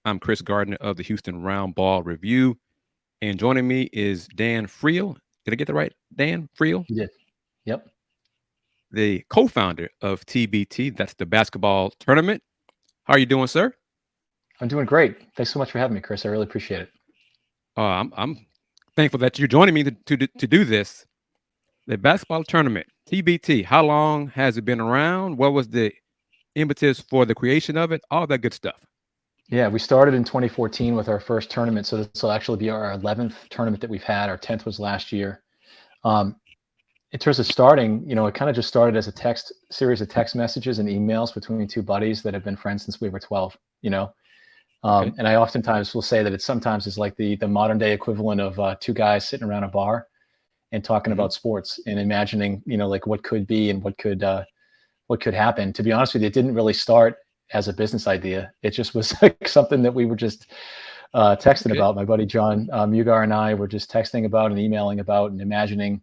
I'm Chris Gardner of the Houston Round Ball Review, and joining me is Dan Friel. Did I get that right? Dan Friel, You did. Yep. the co-founder of TBT. That's the basketball tournament. How are you doing, sir? I'm doing great. Thanks so much for having me, Chris. I really appreciate it. I'm thankful that you're joining me to do this. The basketball tournament, TBT. How long has it been around? What was the impetus for the creation of it? All that good stuff. Yeah, we started in 2014 with our first tournament. So this will actually be our 11th tournament that we've had. Our 10th was last year. Um, in terms of starting, it kind of just started as a series of text messages and emails between two buddies that have been friends since we were 12, Okay. And I oftentimes will say that it's like the modern day equivalent of two guys sitting around a bar and talking Hmm. about sports and imagining, like what could be and what could happen. To be honest with you, it didn't really start as a business idea. It just was like something that we were just texting Okay. about. My buddy John Mugar and I were just texting about and emailing about and imagining,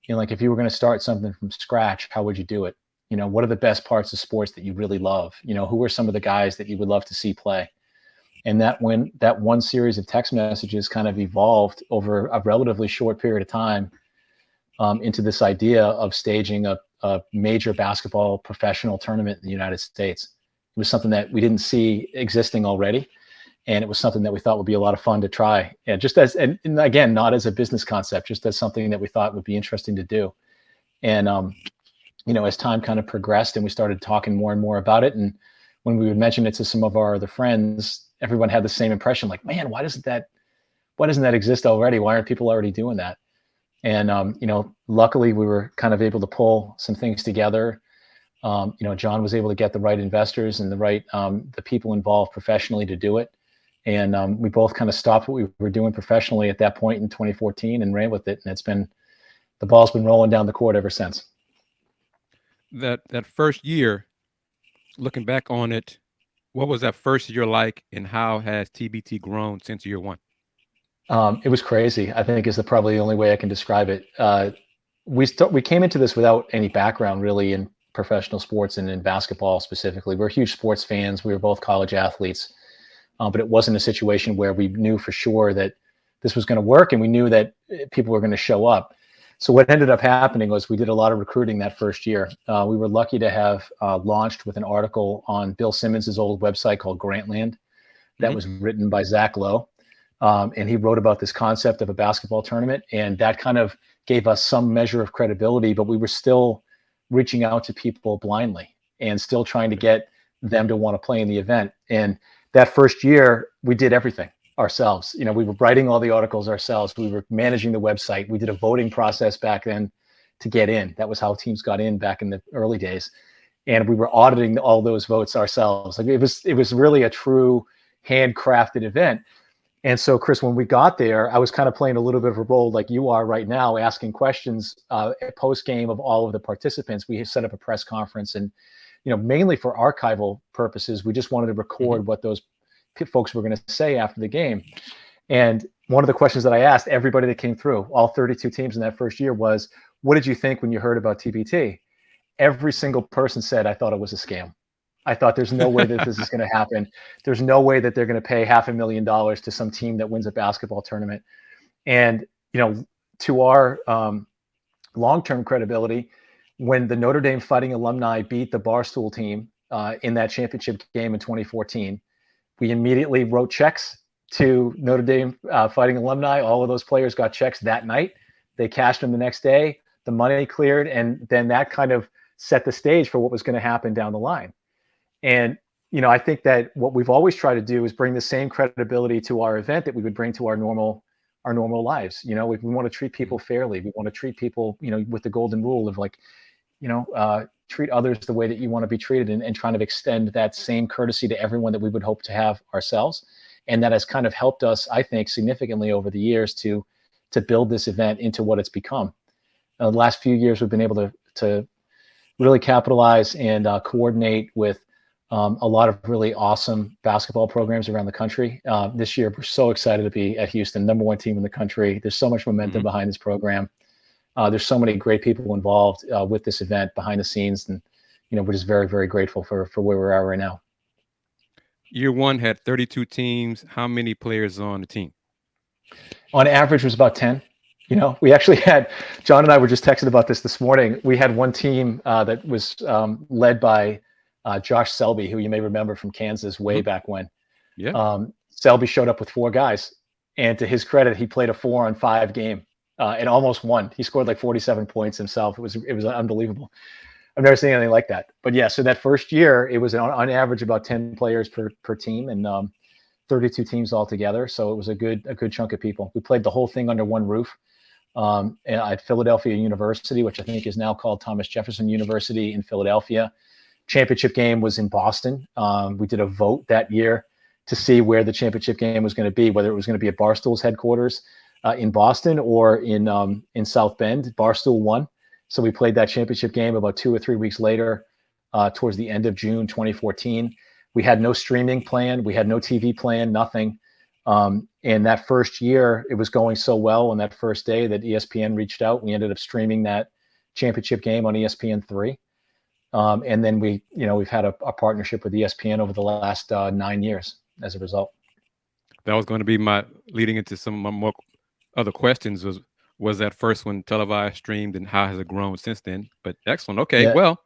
like if you were going to start something from scratch, how would you do it? What are the best parts of sports that you really love? Who are some of the guys that you would love to see play? And that one series of text messages kind of evolved over a relatively short period of time into this idea of staging a major basketball professional tournament in the United States. It was something that we didn't see existing already. And it was something that we thought would be a lot of fun to try. And and again, not as a business concept, just as something that we thought would be interesting to do. And, as time kind of progressed and we started talking more and more about it. And when we would mention it to some of our other friends, everyone had the same impression, like, man, why doesn't that exist already? Why aren't people already doing that? And luckily we were kind of able to pull some things together. John was able to get the right investors and the people involved professionally to do it. And we both kind of stopped what we were doing professionally at that point in 2014 and ran with it. And the ball's been rolling down the court ever since. That first year, looking back on it, what was that first year like, and how has TBT grown since year one? It was crazy, I think, is probably the only way I can describe it. We came into this without any background really in professional sports and in basketball specifically. We're huge sports fans. We were both college athletes, but it wasn't a situation where we knew for sure that this was going to work, and we knew that people were going to show up. So what ended up happening was we did a lot of recruiting that first year. We were lucky to have launched with an article on Bill Simmons's old website called Grantland that Hmm. was written by Zach Lowe. And he wrote about this concept of a basketball tournament, and that kind of gave us some measure of credibility, but we were still reaching out to people blindly and still trying to Okay. get them to want to play in the event. And that first year, we did everything ourselves. We were writing all the articles ourselves. We were managing the website. We did a voting process back then to get in. That was how teams got in back in the early days. And we were auditing all those votes ourselves. Like it was really a true handcrafted event. And so, Chris, when we got there, I was kind of playing a little bit of a role like you are right now, asking questions post game of all of the participants. We set up a press conference, and mainly for archival purposes, we just wanted to Hmm. record what those folks were going to say after the game. And one of the questions that I asked everybody that came through, all 32 teams in that first year, was, "What did you think when you heard about TBT?" Every single person said, "I thought it was a scam. I thought there's no way that this is going to happen. There's no way that they're going to pay $500,000 to some team that wins a basketball tournament." And, to our long-term credibility, when the Notre Dame Fighting Alumni beat the Barstool team in that championship game in 2014, we immediately wrote checks to Notre Dame Fighting Alumni. All of those players got checks that night. They cashed them the next day. The money cleared, and then that kind of set the stage for what was going to happen down the line. And I think that what we've always tried to do is bring the same credibility to our event that we would bring to our normal lives. We want to treat people fairly. We want to treat people, with the golden rule of like, treat others the way that you want to be treated, and trying to extend that same courtesy to everyone that we would hope to have ourselves. And that has kind of helped us, I think, significantly over the years to build this event into what it's become. The last few years, we've been able to really capitalize and coordinate with a lot of really awesome basketball programs around the country. This year, we're so excited to be at Houston, number one team in the country. There's so much momentum Hmm. behind this program. There's so many great people involved with this event behind the scenes, and we're just very, very grateful for where we are right now. Year one had 32 teams. How many players on the team? On average, was about 10. We actually had, John and I were just texting about this morning. We had one team that was led by Josh Selby, who you may remember from Kansas way back when. Yeah. Selby showed up with 4 guys, and to his credit, he played a 4-on-5 game and almost won. He scored like 47 points himself. It was unbelievable. I've never seen anything like that. But yeah, so that first year, it was on average about 10 players per team, and 32 teams altogether. So it was a good chunk of people. We played the whole thing under one roof at Philadelphia University, which I think is now called Thomas Jefferson University in Philadelphia. Championship game was in Boston. We did a vote that year to see where the championship game was going to be, whether it was going to be at Barstool's headquarters in Boston or in South Bend. Barstool won. So we played that championship game about 2 or 3 weeks later, towards the end of June 2014. We had no streaming plan. We had no TV plan, nothing. And that first year, it was going so well on that first day that ESPN reached out. We ended up streaming that championship game on ESPN3. And then we've had a partnership with ESPN over the last 9 years as a result. That was going to be my leading into some of my more other questions. Was that first one televised, streamed, and how has it grown since then? But excellent. Okay, Yeah. well,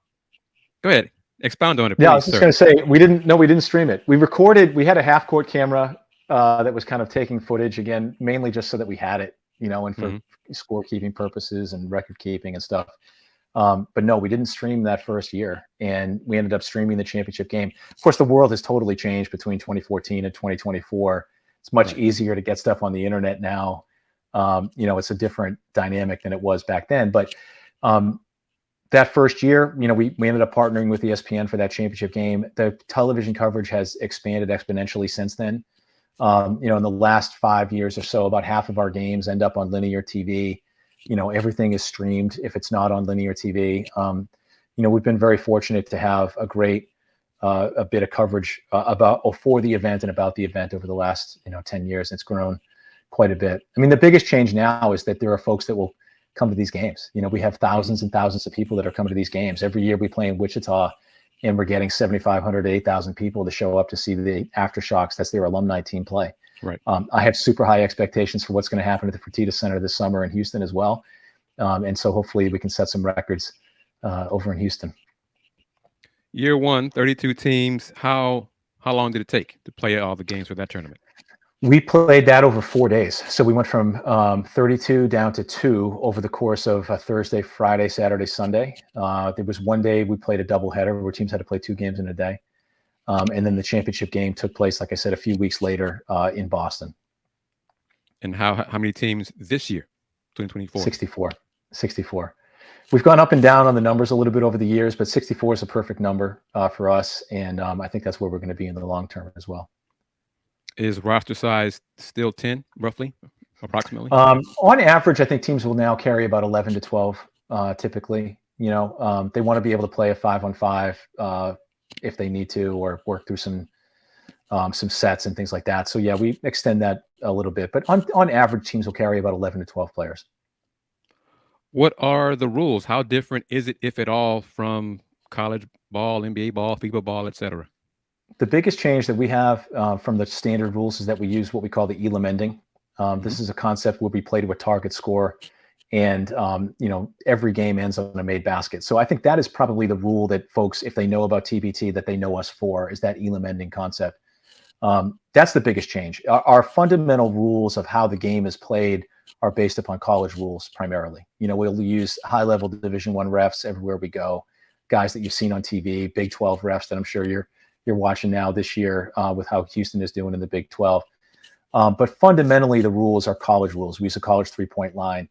go ahead. Expound on it, please. Yeah, I was just going to say, we didn't stream it. We had a half-court camera that was kind of taking footage, again, mainly just so that we had it, and for scorekeeping purposes and record keeping and stuff. But no, we didn't stream that first year, and we ended up streaming the championship game. Of course, the world has totally changed between 2014 and 2024. It's much easier to get stuff on the internet now. It's a different dynamic than it was back then. But that first year, we ended up partnering with ESPN for that championship game. The television coverage has expanded exponentially since then. In the last 5 years or so, about half of our games end up on linear TV. Everything is streamed if it's not on linear TV. We've been very fortunate to have a great a bit of coverage for the event and about the event over the last 10 years. It's grown quite a bit. I mean, the biggest change now is that there are folks that will come to these games. We have thousands and thousands of people that are coming to these games. Every year we play in Wichita, and we're getting 7,500 to 8,000 people to show up to see the Aftershocks. That's their alumni team play. Right. I have super high expectations for what's going to happen at the Fertitta Center this summer in Houston as well. And so hopefully we can set some records over in Houston. Year one, 32 teams. How long did it take to play all the games for that tournament? We played that over 4 days. So we went from 32 down to 2 over the course of Thursday, Friday, Saturday, Sunday. There was one day we played a doubleheader where teams had to play 2 games in a day. And then the championship game took place, like I said, a few weeks later in Boston. And how many teams this year, 2024? 64. We've gone up and down on the numbers a little bit over the years, but 64 is a perfect number for us. And I think that's where we're going to be in the long term as well. Is roster size still 10, roughly, approximately? On average, I think teams will now carry about 11 to 12 typically. They want to be able to play a 5-on-5 if they need to, or work through some sets and things like that. So yeah, we extend that a little bit, but on average, teams will carry about 11 to 12 players. What are the rules? How different is it, if at all, from college ball, NBA ball, FIBA ball, etc.? The biggest change that we have from the standard rules is that we use what we call the Elam Ending. This is a concept where we play to a target score, and every game ends on a made basket. So I think that is probably the rule that folks, if they know about TBT, that they know us for, is that Elam Ending concept. That's the biggest change. Our fundamental rules of how the game is played are based upon college rules primarily. We'll use high-level Division I refs everywhere we go, guys that you've seen on TV, Big 12 refs that I'm sure you're watching now this year with how Houston is doing in the Big 12. But fundamentally, the rules are college rules. We use a college three-point line.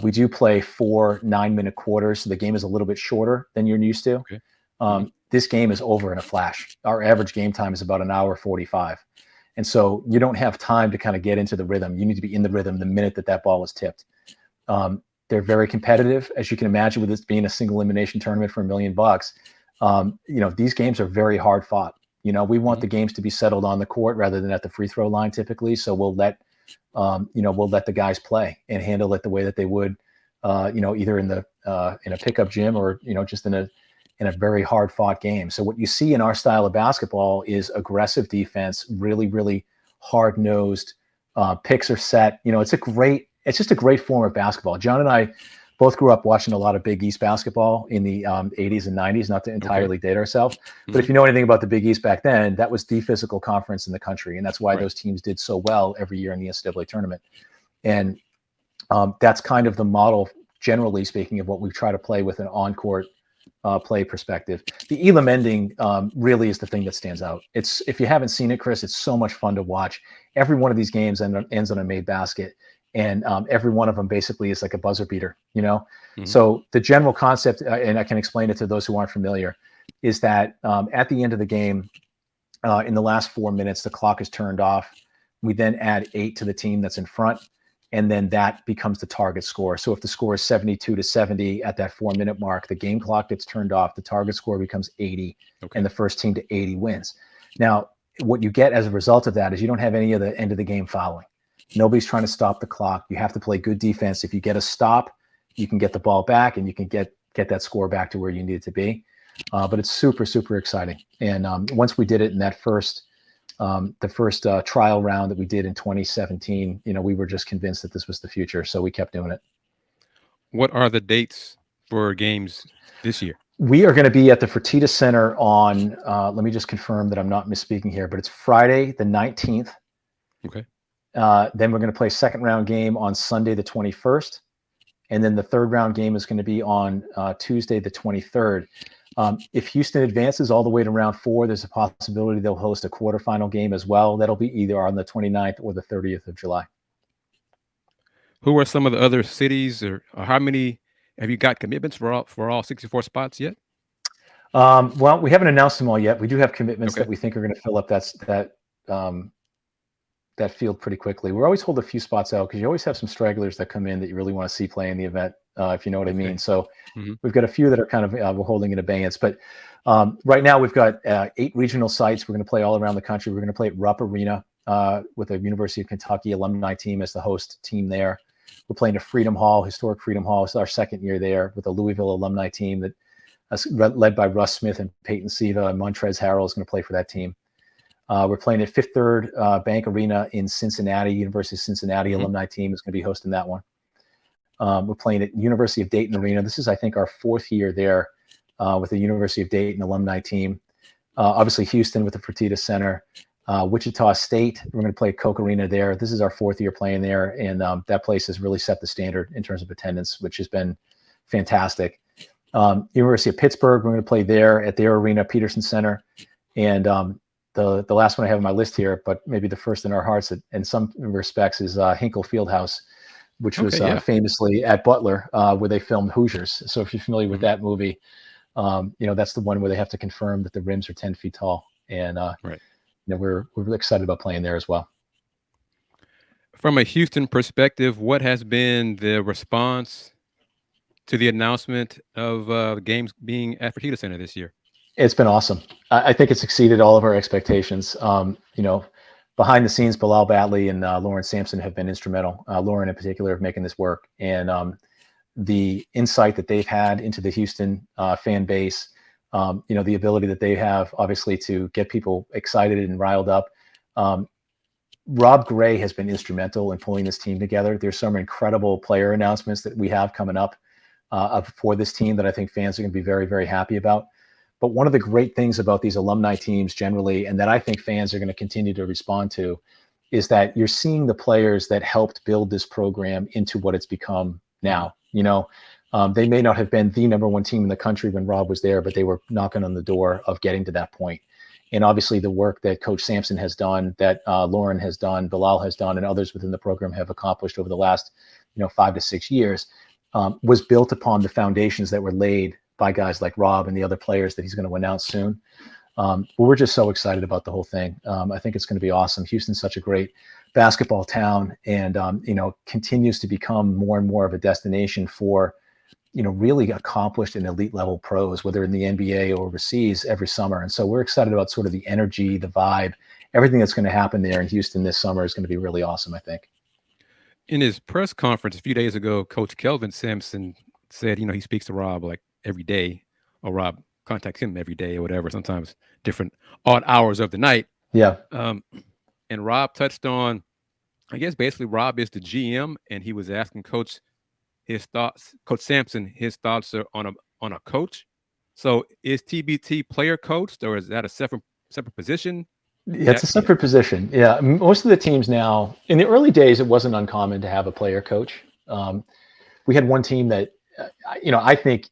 We do play 4 9-minute quarters, so the game is a little bit shorter than you're used to. Okay. This game is over in a flash. Our average game time is about 1:45. And so you don't have time to kind of get into the rhythm. You need to be in the rhythm the minute that ball is tipped. They're very competitive, as you can imagine, with this being a single elimination tournament for $1 million. These games are very hard fought. We want the games to be settled on the court rather than at the free throw line typically. So we'll let the guys play and handle it the way that they would, either in a pickup gym or, just in in a very hard fought game. So what you see in our style of basketball is aggressive defense, really, really hard nosed. Picks are set. It's just a great form of basketball. John and I both grew up watching a lot of Big East basketball in the 80s and 90s, not to entirely date ourselves. But if you know anything about the Big East back then, that was the physical conference in the country. And that's why those teams did so well every year in the NCAA tournament. And that's kind of the model, generally speaking, of what we try to play with an on-court play perspective. The Elam Ending really is the thing that stands out. If you haven't seen it, Chris, it's so much fun to watch. Every one of these games ends on a made basket. And every one of them basically is like a buzzer beater, So the general concept, and I can explain it to those who aren't familiar, is that at the end of the game, in the last 4 minutes, the clock is turned off. We then add 8 to the team that's in front, and then that becomes the target score. So if the score is 72-70 at that 4-minute mark, the game clock gets turned off, the target score becomes 80, and the first team to 80 wins. Now, what you get as a result of that is you don't have any of the end of the game fouling. Nobody's trying to stop the clock. You have to play good defense. If you get a stop, you can get the ball back and you can get that score back to where you need it to be. But it's super, super exciting. And once we did it in that the first trial round that we did in 2017, we were just convinced that this was the future. So we kept doing it. What are the dates for games this year? We are going to be at the Fertitta Center on, let me just confirm that I'm not misspeaking here, but it's Friday the 19th. Okay. Then we're going to play second round game on Sunday the 21st. And then the third round game is going to be on Tuesday the 23rd. If Houston advances all the way to round 4, there's a possibility they'll host a quarterfinal game as well. That'll be either on the 29th or the 30th of July. Who are some of the other cities, or how many have you got commitments for all 64 spots yet? Well, we haven't announced them all yet. We do have commitments that we think are going to fill up that field pretty quickly. We always hold a few spots out because you always have some stragglers that come in that you really want to see play in the event, if you know what I mean. So we've got a few that are kind of we're holding in abeyance. But right now we've got 8 regional sites. We're going to play all around the country. We're going to play at Rupp Arena with the University of Kentucky alumni team as the host team there. We're playing at Freedom Hall, historic Freedom Hall. It's our second year there with the Louisville alumni team that's led by Russ Smith and Peyton Siva, and Montrez Harrell is going to play for that team. We're playing at Fifth Third Bank Arena in Cincinnati. University of Cincinnati alumni team is going to be hosting that one. We're playing at University of Dayton Arena. This is, I think, our 4th year there with the University of Dayton alumni team. Obviously, Houston with the Fertitta Center. Wichita State, we're going to play at Koch Arena there. This is our 4th year playing there, and that place has really set the standard in terms of attendance, which has been fantastic. University of Pittsburgh, we're going to play there at their arena, Peterson Center. And the last one I have on my list here, but maybe the first in our hearts in some respects, is Hinkle Fieldhouse, which was famously at Butler, where they filmed Hoosiers. So if you're familiar with that movie, that's the one where they have to confirm that the rims are 10 feet tall. And we're really excited about playing there as well. From a Houston perspective, what has been the response to the announcement of the games being at Fertitta Center this year? It's been awesome. I think it's exceeded all of our expectations. Behind the scenes, Bilal Batley and Lauren Sampson have been instrumental. Lauren in particular of making this work, and the insight that they've had into the Houston fan base, the ability that they have, obviously, to get people excited and riled up. Rob Gray has been instrumental in pulling this team together. There's some incredible player announcements that we have coming up for this team that I think fans are going to be very, very happy about. But one of the great things about these alumni teams generally, and that I think fans are going to continue to respond to, is that you're seeing the players that helped build this program into what it's become now. They may not have been the number 1 team in the country when Rob was there, but they were knocking on the door of getting to that point. And obviously the work that Coach Sampson has done, that Lauren has done, Bilal has done, and others within the program have accomplished over the last 5 to 6 years, was built upon the foundations that were laid by guys like Rob and the other players that he's going to announce soon. But we're just so excited about the whole thing. I think it's going to be awesome. Houston's such a great basketball town, and continues to become more and more of a destination for really accomplished and elite level pros, whether in the NBA or overseas, every summer. And so we're excited about sort of the energy, the vibe, everything that's going to happen there in Houston this summer is going to be really awesome, I think. In his press conference a few days ago, Coach Kelvin Sampson said, he speaks to Rob like every day, or Rob contact him every day or whatever, sometimes different odd hours of the night. Yeah. And Rob touched on, I guess basically Rob is the GM, and he was asking Coach his thoughts, Coach Sampson, his thoughts are on a coach. So is TBT player coached, or is that a separate position? Yeah, it's a separate position. Yeah, most of the teams now, in the early days, it wasn't uncommon to have a player coach. We had one team that, I think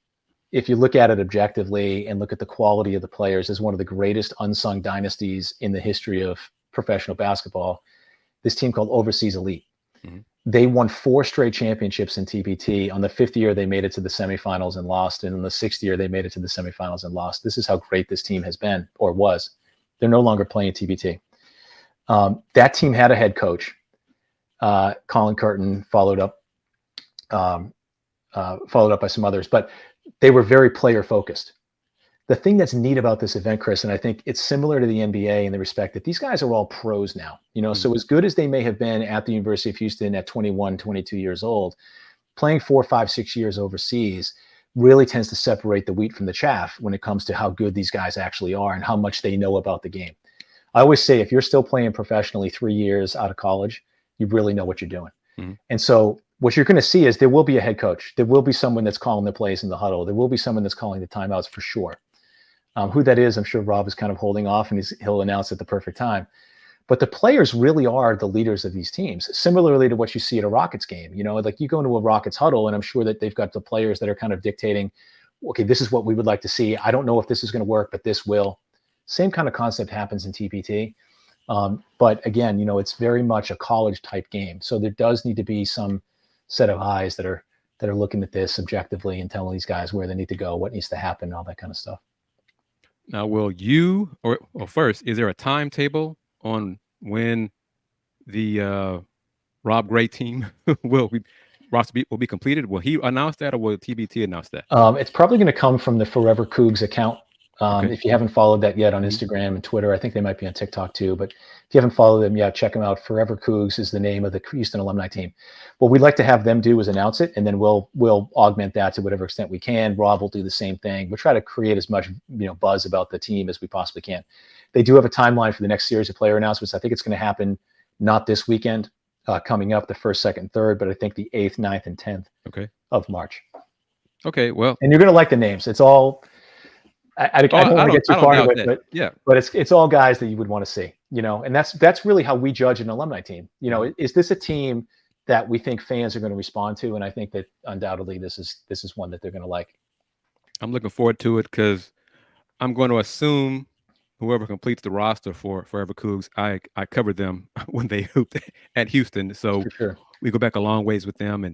if you look at it objectively and look at the quality of the players, is one of the greatest unsung dynasties in the history of professional basketball. This team called Overseas Elite. Mm-hmm. They won 4 straight championships in TBT. On the 5th year, they made it to the semifinals and lost. And in the 6th year, they made it to the semifinals and lost. This is how great this team has been, or was. They're no longer playing TBT. That team had a head coach, Colin Curtin, followed up by some others, but they were very player focused. The thing that's neat about this event, Chris, and I think it's similar to the NBA in the respect that these guys are all pros now, mm-hmm. So as good as they may have been at the University of Houston at 21, 22 years old, playing 4, 5, 6 years overseas really tends to separate the wheat from the chaff when it comes to how good these guys actually are and how much they know about the game. I always say, if you're still playing professionally 3 years out of college, you really know what you're doing. Mm-hmm. And so what you're going to see is there will be a head coach. There will be someone that's calling the plays in the huddle. There will be someone that's calling the timeouts for sure. Who that is, I'm sure Rob is kind of holding off, and he'll announce at the perfect time. But the players really are the leaders of these teams, similarly to what you see at a Rockets game. Like you go into a Rockets huddle, and I'm sure that they've got the players that are kind of dictating, okay, this is what we would like to see. I don't know if this is going to work, but this will. Same kind of concept happens in TBT. But again, it's very much a college type game. So there does need to be some set of eyes that are looking at this objectively and telling these guys where they need to go, what needs to happen, all that kind of stuff. Now, will you, or first, is there a timetable on when the Rob Gray team will be completed? Will he announce that, or will TBT announce that? It's probably going to come from the Forever Coogs account. Okay. If you haven't followed that yet on Instagram and Twitter, I think they might be on TikTok too. But if you haven't followed them yet, check them out. Forever Coogs is the name of the Houston alumni team. What we'd like to have them do is announce it, and then we'll augment that to whatever extent we can. Rob will do the same thing. We'll try to create as much buzz about the team as we possibly can. They do have a timeline for the next series of player announcements. I think it's going to happen not this weekend, coming up the 1st, 2nd, 3rd, but I think the 8th, 9th, and 10th of March. Okay, well, and you're going to like the names. It's all. I don't want to get too far into it, but it's all guys that you would want to see, and that's really how we judge an alumni team. Is this a team that we think fans are going to respond to? And I think that undoubtedly this is one that they're going to like. I'm looking forward to it because I'm going to assume whoever completes the roster for Forever Coogs, I covered them when they hooped at Houston, so sure. We go back a long ways with them,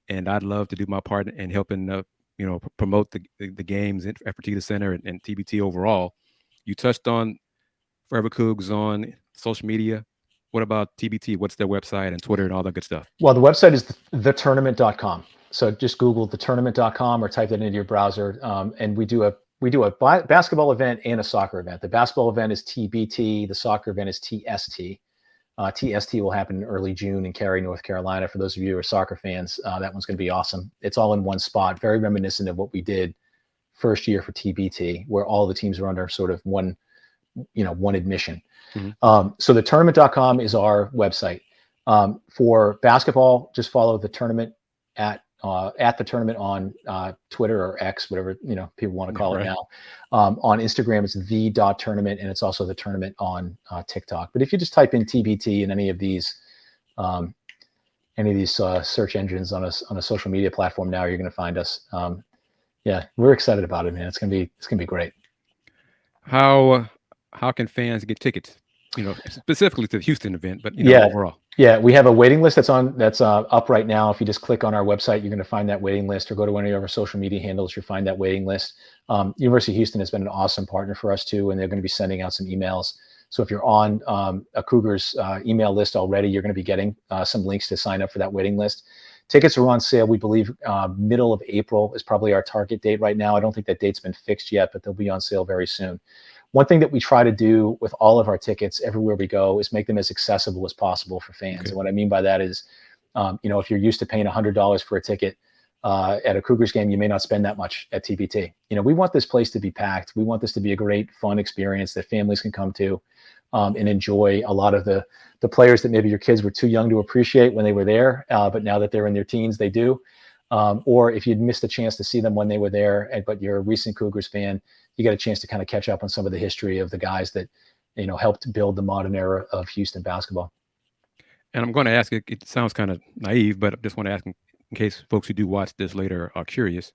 and I'd love to do my part in helping promote the games at Fertitta Center and TBT overall. You touched on Forever Coogs on social media. What about TBT? What's their website and Twitter and all that good stuff? Well, the website is thetournament.com. So just Google thetournament.com or type that into your browser. And we do a basketball event and a soccer event. The basketball event is TBT. The soccer event is TST. TST will happen in early June in Cary, North Carolina. For those of you who are soccer fans, that one's going to be awesome. It's all in one spot, very reminiscent of what we did first year for TBT, where all the teams are under sort of one admission. Mm-hmm. So the tournament.com is our website. For basketball, just follow the tournament at the tournament on Twitter or X, whatever people want to call it now. On Instagram, it's the.tournament, and it's also the tournament on TikTok. But if you just type in TBT in any of these search engines on a social media platform now, you're going to find us. Yeah, we're excited about it, man. It's gonna be great. How can fans get tickets? Specifically to the Houston event, but overall. Yeah, we have a waiting list that's up right now. If you just click on our website, you're going to find that waiting list, or go to any of our social media handles, you'll find that waiting list. University of Houston has been an awesome partner for us too, and they're going to be sending out some emails. So if you're on a Cougars email list already, you're going to be getting some links to sign up for that waiting list. Tickets are on sale. We believe middle of April is probably our target date right now. I don't think that date's been fixed yet, but they'll be on sale very soon. One thing that we try to do with all of our tickets everywhere we go is make them as accessible as possible for fans. Okay. And what I mean by that is, if you're used to paying $100 for a ticket, at a Cougars game, you may not spend that much at TBT. We want this place to be packed. We want this to be a great, fun experience that families can come to and enjoy. A lot of the players that maybe your kids were too young to appreciate when they were there, but now that they're in their teens, they do. Or if you'd missed a chance to see them when they were there, but you're a recent Cougars fan, you get a chance to kind of catch up on some of the history of the guys that helped build the modern era of Houston basketball. And I'm going to ask, it sounds kind of naive, but I just want to ask in case folks who do watch this later are curious.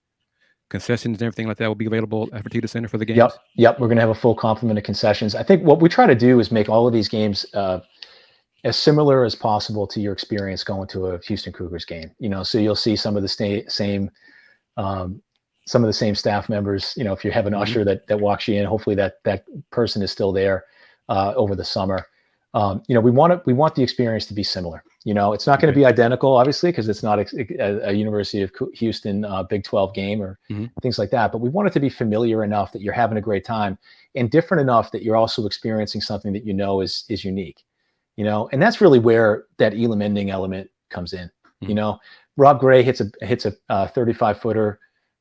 Concessions and everything like that will be available at Fertitta Center for the games? Yep. We're going to have a full complement of concessions. I think what we try to do is make all of these games as similar as possible to your experience going to a Houston Cougars game. So you'll see some of the same staff members. If you have an usher that walks you in, hopefully that person is still there over the summer. We want the experience to be similar. It's not going to be identical, obviously, because it's not a University of Houston Big 12 game or things like that. But we want it to be familiar enough that you're having a great time, and different enough that you're also experiencing something that is unique. And that's really where that Elam Ending element comes in. Rob Gray hits a 35-footer,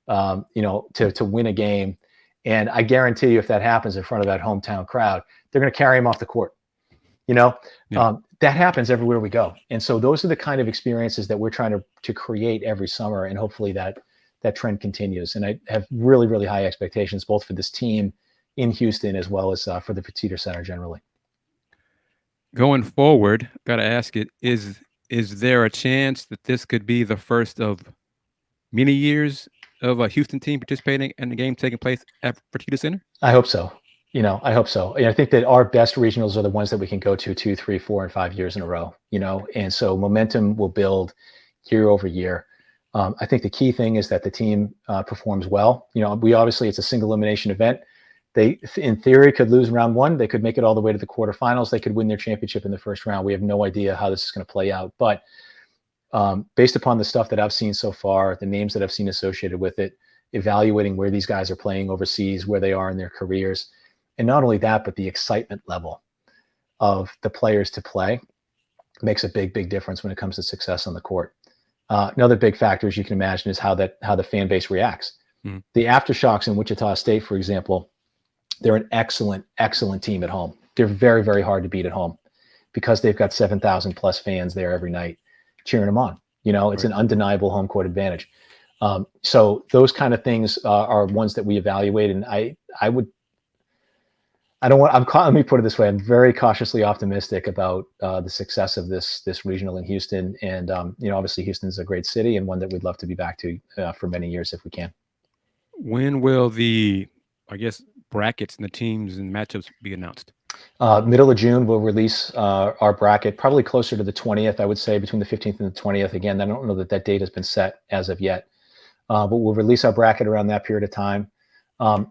to win a game, and I guarantee you, if that happens in front of that hometown crowd, they're going to carry him off the court. That happens everywhere we go. And so those are the kind of experiences that we're trying to create every summer. And hopefully that trend continues. And I have really, really high expectations, both for this team in Houston, as well as for the Fertitta Center generally. Going forward, got to ask it, is there a chance that this could be the first of many years of a Houston team participating in the game taking place at Fertitta Center? I hope so. I hope so. I think that our best regionals are the ones that we can go to 2, 3, 4, and 5 years in a row, and so momentum will build year over year. I think the key thing is that the team performs well. It's a single elimination event. They, in theory, could lose round one. They could make it all the way to the quarterfinals. They could win their championship in the first round. We have no idea how this is going to play out. But based upon the stuff that I've seen so far, the names that I've seen associated with it, evaluating where these guys are playing overseas, where they are in their careers, and not only that, but the excitement level of the players to play makes a big, big difference when it comes to success on the court. Another big factor, as you can imagine, is how the fan base reacts. The Aftershocks in Wichita State, for example, they're an excellent, excellent team at home. They're very, very hard to beat at home because they've got 7,000 plus fans there every night cheering them on. It's an undeniable home court advantage. So those kind of things are ones that we evaluate. And let me put it this way. I'm very cautiously optimistic about the success of this regional in Houston. And, obviously Houston's a great city and one that we'd love to be back to for many years if we can. When will the, brackets and the teams and matchups be announced? Middle of June, we'll release our bracket, probably closer to the 20th, I would say, between the 15th and the 20th. Again, I don't know that date has been set as of yet, but we'll release our bracket around that period of time.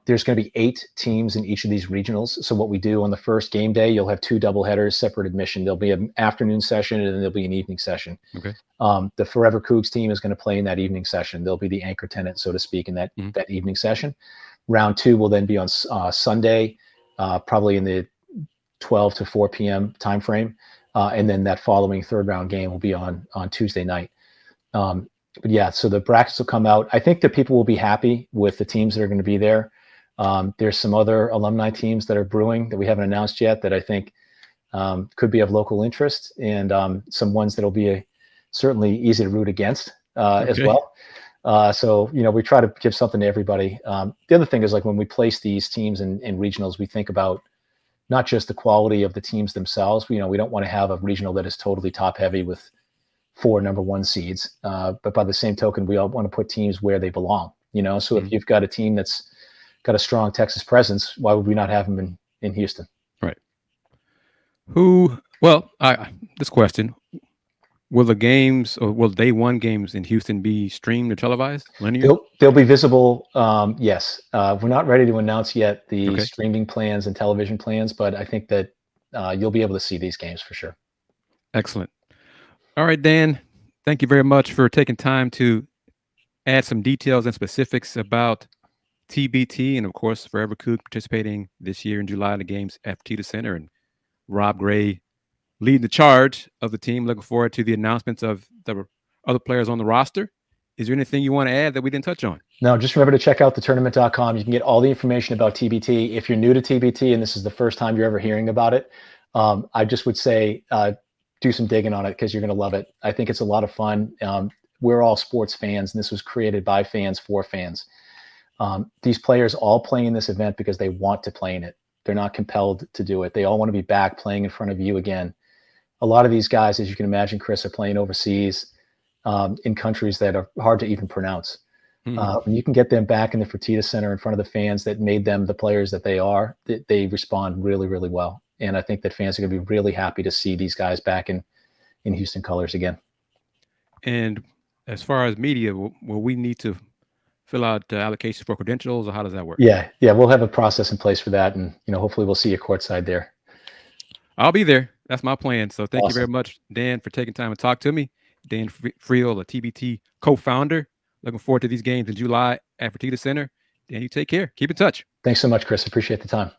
There's going to be 8 teams in each of these regionals. So what we do on the first game day, you'll have 2 doubleheaders, separate admission. There'll be an afternoon session and then there'll be an evening session. Okay. The Forever Coogs team is going to play in that evening session. They'll be the anchor tenant, so to speak, in that evening session. Round 2 will then be on Sunday, probably in the 12 to 4 p.m. timeframe. And then that following third round game will be on Tuesday night. But yeah, so the brackets will come out. I think that people will be happy with the teams that are going to be there. There's some other alumni teams that are brewing that we haven't announced yet that I think could be of local interest, and some ones that will be certainly easy to root against as well. So, we try to give something to everybody. The other thing is, like, when we place these teams in regionals, we think about not just the quality of the teams themselves. We don't want to have a regional that is totally top heavy with 4 number 1 seeds. But by the same token, we all want to put teams where they belong, so if you've got a team that's got a strong Texas presence, why would we not have them in Houston? Right. This question, will the games or will day 1 games in Houston be streamed or televised linear? They'll be visible. Yes. We're not ready to announce yet the streaming plans and television plans, but I think that you'll be able to see these games for sure. Excellent. All right, Dan, thank you very much for taking time to add some details and specifics about TBT and, of course, Forever Coogs participating this year in July in the games at Fertitta Center, and Rob Gray leading the charge of the team. Looking forward to the announcements of the other players on the roster Is there anything you want to add that we didn't touch on? No, just remember to check out thetournament.com. You can get all the information about TBT. If you're new to TBT and this is the first time you're ever hearing about it, I just would say do some digging on it because you're going to love it. I think it's a lot of fun. We're all sports fans, and this was created by fans for fans. These players all play in this event because they want to play in it. They're not compelled to do it. They all want to be back playing in front of you again. A lot of these guys, as you can imagine, Chris, are playing overseas in countries that are hard to even pronounce. When you can get them back in the Fertitta Center in front of the fans that made them the players that they are, they respond really, really well. And I think that fans are going to be really happy to see these guys back in Houston colors again. And as far as media, will we need to fill out allocations for credentials, or how does that work? Yeah, we'll have a process in place for that, and hopefully we'll see you courtside there. I'll be there. That's my plan. So thank you Awesome. very much, Dan, for taking time to talk to me. Dan Friel, a TBT co-founder. Looking forward to these games in July at Fertitta Center. Dan, you take care. Keep in touch. Thanks so much, Chris. Appreciate the time.